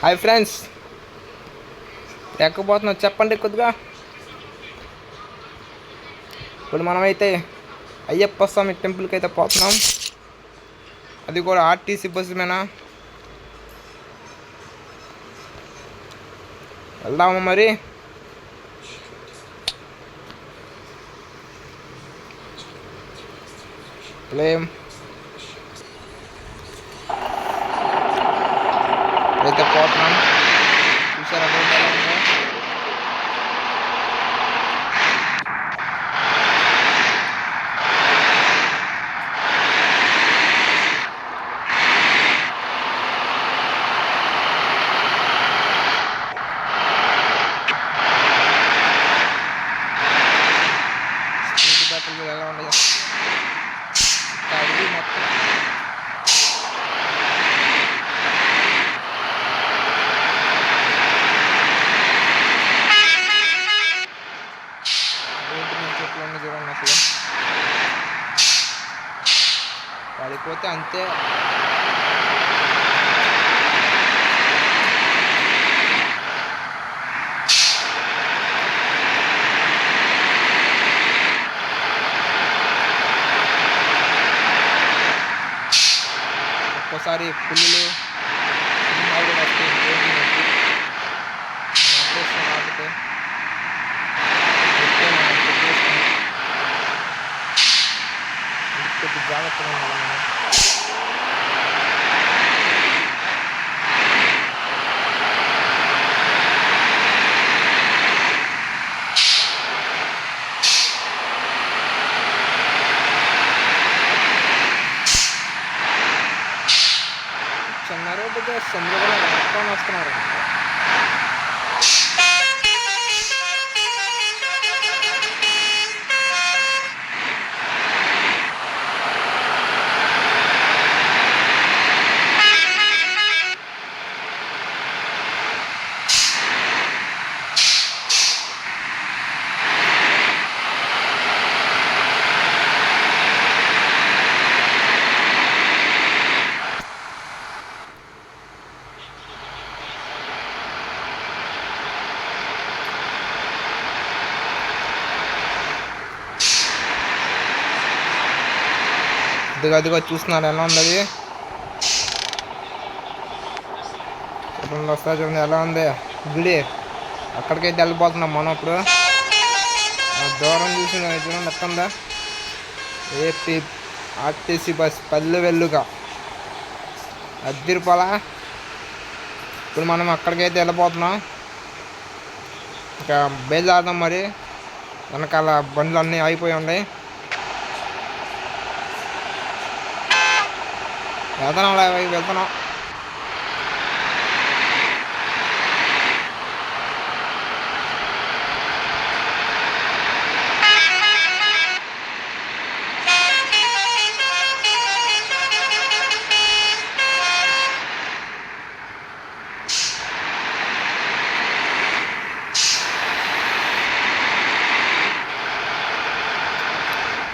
Hi friends, ఎక్కకపోతున్నాం చెప్పండి కొద్దిగా. ఇప్పుడు మనమైతే అయ్యప్ప స్వామి టెంపుల్కి అయితే పోతున్నాం. అది కూడా ఆర్టీసీ బస్సు మీద వెళ్దాము. మరి ప్లేమ్ అయితే పోతున్నాం. చూసారా రోడ్డు ఎలా ఉందో? స్పీడ్ బ్రేకర్లు ఎలా ఉన్నాయి అవి మొత్తం. రోడ్డు మీద చెట్లు ఉన్నాయి చూడండి, అసలు పడిపోతే అంతే. ఒక్కోసారి పుల్లులు సినిమాలు కూడా వస్తాయి రోడ్డు నుంచి. ఆపితే కొద్ది జాగ్రత్తగా ఉండాలి మనం. చిన్న రోడ్డుగా సందులో మొత్తం వస్తున్నారు. అదిగో చూస్తున్నారు ఎలా ఉంది అది. చూడండి వస్తా, చూడండి ఎలా ఉంది గుడి. అక్కడికైతే వెళ్ళిపోతున్నాం మనం ఇప్పుడు. దూరం చూసి చూడండి ఎక్కడ ఉందా ఏపీ ఆర్టీసీ బస్ పల్లె వెల్లుగా అద్దిరిపాల. ఇప్పుడు మనం అక్కడికైతే వెళ్ళిపోతున్నాం. ఇంకా బయలుదేరదాం. మరి వెనకాల బండ్లు అన్నీ అయిపోయి ఉన్నాయి. వెళ్తున్నాం.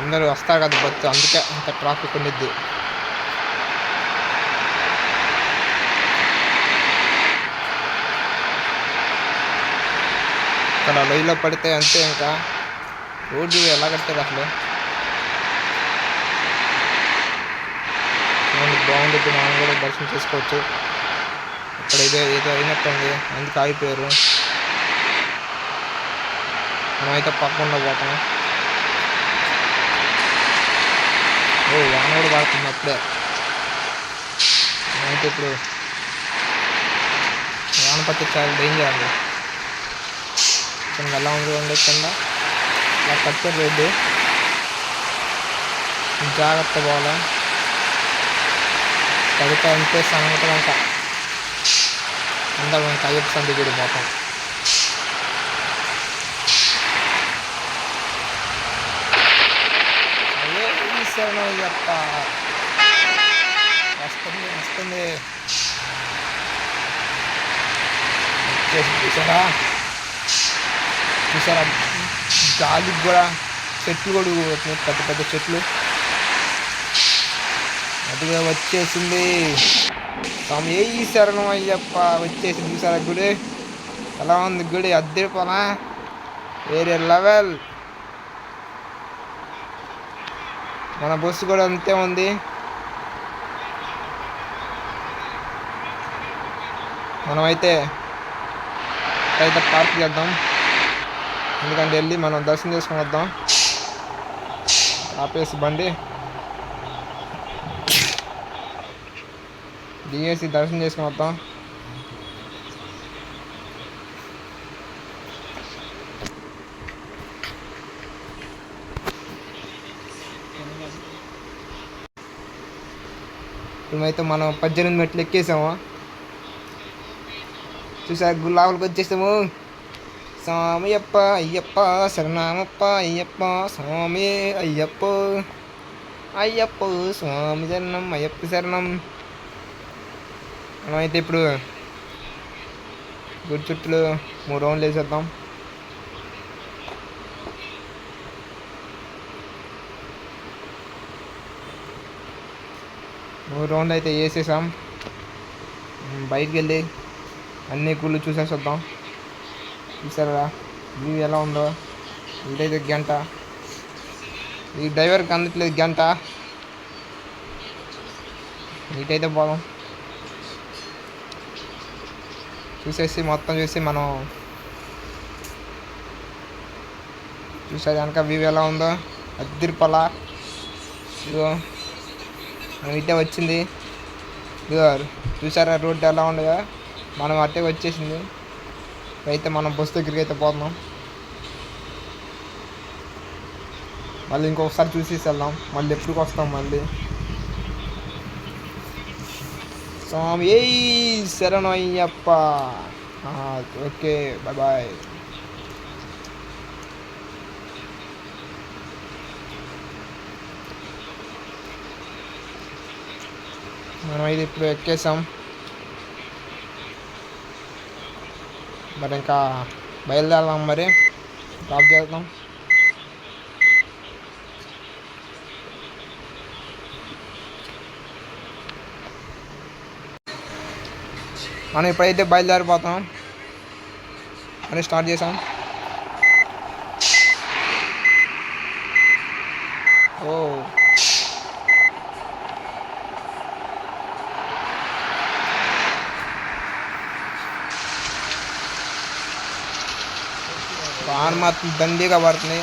అందరూ వస్తారు కదా బస్సు, అందుకే అంత ట్రాఫిక్ ఉండిద్ది. ఇక్కడ లొయ్యిలో పడితే అంతే. ఇంకా రోడ్డు ఎలా కట్టారు అసలు. బాగుంటుంది, మనం కూడా దర్శనం చేసుకోవచ్చు. ఇక్కడ ఏదో అయినట్టుంది, అందుకు ఆగిపోయారు. మనమైతే పక్కకుండా పోతాం. వాన కూడా పడుతుంది అప్పుడే. అయితే ఇప్పుడు వాన పట్టి చాలా డేంజర్ అండి. కింద ఎలా ఉంది కింద ఇలా కట్టారు రోడ్డు, జాగ్రత్త పోవాలా. పడితే అంతే సంగతి. ఇంకా అందరం ఇంకా అయ్యప్ప సంది గుడి పోతాం. అయ్యప్ప వస్తుంది. చూసారా గాలికి కూడా చెట్లు కూడా పెద్ద పెద్ద చెట్లు. అదిగా వచ్చేసింది. స్వామి ఏ శరణం అయ్యప్ప వచ్చేసి చూసారా గుడి ఎలా ఉంది గుడి అద్దరిపోనా వేరే లెవెల్. మన బస్సు కూడా అంతే ఉంది. మనమైతే పార్క్ చేద్దాం, ఎందుకంటే వెళ్ళి మనం దర్శనం చేసుకొని వద్దాం. ఆపేసి బండి దిగేసి దర్శనం చేసుకొని వద్దాం. ఇప్పుడైతే మనం 18 మెట్లు ఎక్కేసాము. చూసా గుళ్ళకి వచ్చేసాము. స్వామి అయ్యప్ప అయ్యప్ప శరణమప్ప అయ్యప్ప స్వామి అయ్యప్ప అయ్యప్ప స్వామి శరణం అయ్యప్ప శరణం. మనమైతే ఇప్పుడు గుడి చుట్టూ 3 రౌండ్లు వేసేద్దాం. రౌండ్ అయితే వేసేసాం. బయటికి వెళ్ళి అన్ని గుళ్ళు చూసేసి వద్దాం. చూసారా వ్యూ ఎలా ఉందో. ఇదైతే గంట, ఈ డ్రైవర్కి అందట్లేదు గంట. ఇటైతే పోదాం. చూసేసి మొత్తం చూసి మనం చూసేది కనుక వ్యూ ఎలా ఉందో అద్దిరిపల. ఇదిగో మనం ఇటే వచ్చింది. ఇదిగో చూసారా రోడ్డు ఎలా ఉండగా, మనం అట్టే వచ్చేసింది. అయితే మనం బస్సు దగ్గరికి అయితే పోతున్నాం. మళ్ళీ ఇంకొకసారి చూసేసి వెళ్దాం. మళ్ళీ ఎప్పటికి వస్తాం మళ్ళీ. స్వామి ఏ శరణం అయ్యప్ప. Okay bye bye. మనం ఇది ఇప్పుడు ఎక్కేసాం. మరి ఇంకా బయలుదేరాం. మరి డ్రాప్ చేద్దాం. మనం ఇప్పుడైతే బయలుదేరిపోతాం అని స్టార్ట్ చేసాం. ఓ వాన మాత్రం దండిగా పడుతుంది.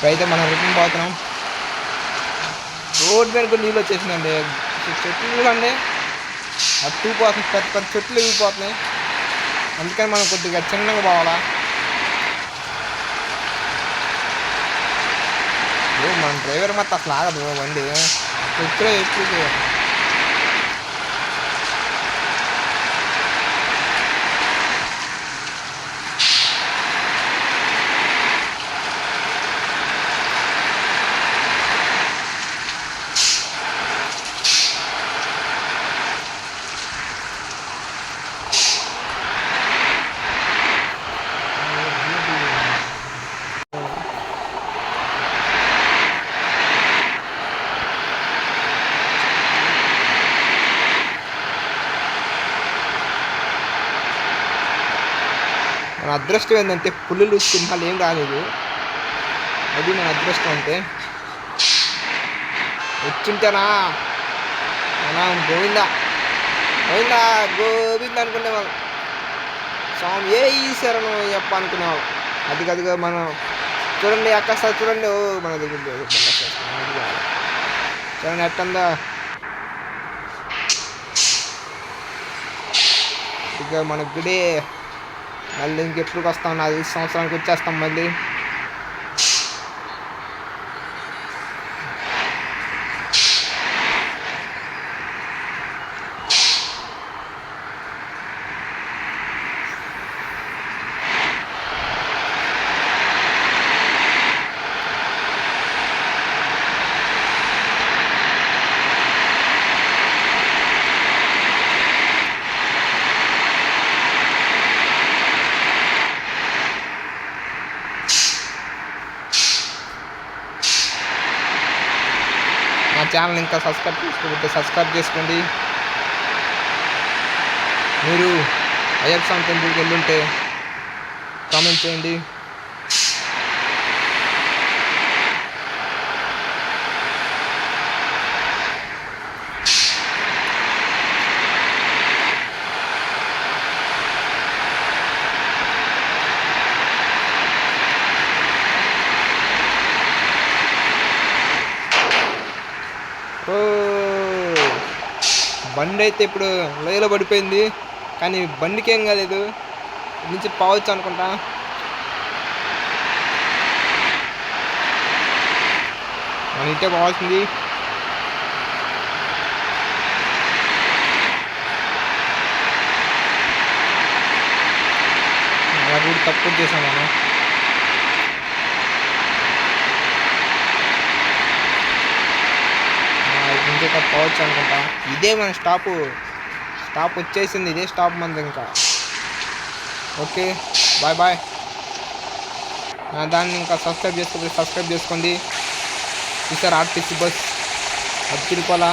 ఇప్పుడైతే మనం రిటర్న్ పోతున్నాం. రోడ్ మీద కూడా నీళ్ళు వచ్చేసిందండి. చెట్లు అండి అట్టు పోతుంది, పెద్ద పెద్ద చెట్లు ఎగిరిపోతున్నాయి. అందుకని మనం కొద్దిగా చిన్నగా పోవాలా. మన డ్రైవర్ మొత్తం అసలు ఆగదు బండి. ఎప్పుడో ఎప్పుడు మన అదృష్టం ఏంటంటే పులులు సింహాలు ఏం రాలేదు. అది మన అదృష్టం అంటే. వచ్చింటేనా మనం గోవిందా గోవిందా గోవింద అనుకునేవాళ్ళం. స్వామి ఏ శరణం అయ్యప్ప అనుకునేవాళ్ళం. అది కదిగా మనం చూడండి అక్కసారి చూడండి. ఓ మన దగ్గర చూడండి ఎట్టుందా. ఇక మన గుడి మళ్ళీ ఇంకెప్పుడు వస్తాం. 4 సంవత్సరానికి వచ్చేస్తాం మళ్ళీ. ఛానల్ ఇంకా సబ్స్క్రైబ్ చేసుకోకపోతే సబ్స్క్రైబ్ చేసుకోండి. మీరు అయ్యప్ప టెంపుల్కి వెళ్ళుంటే కామెంట్ చేయండి. ఓ బండి అయితే ఇప్పుడు లోయలో పడిపోయింది, కానీ బండికి ఏం కాలేదు. నుంచి పోవచ్చు అనుకుంటా. మన ఇంటే పోవాల్సింది. అలా కూడా తప్పు చేసాం మనం. ఇంకే పోవచ్చు అనుకుంటా. ఇదే మన స్టాప్ వచ్చేసింది. ఇదే స్టాప్ మనది ఇంకా. Okay bye bye. దాన్ని ఇంకా సబ్స్క్రైబ్ చేసుకోండి. చూసారు ఆర్టీసీ బస్ అచ్చిరిపోలా.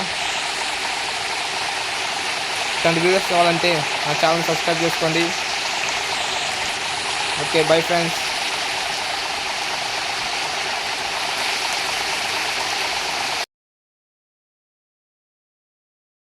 ఇట్లాంటి వీడియోస్ కావాలంటే నా ఛానల్ సబ్స్క్రైబ్ చేసుకోండి. Okay bye friends.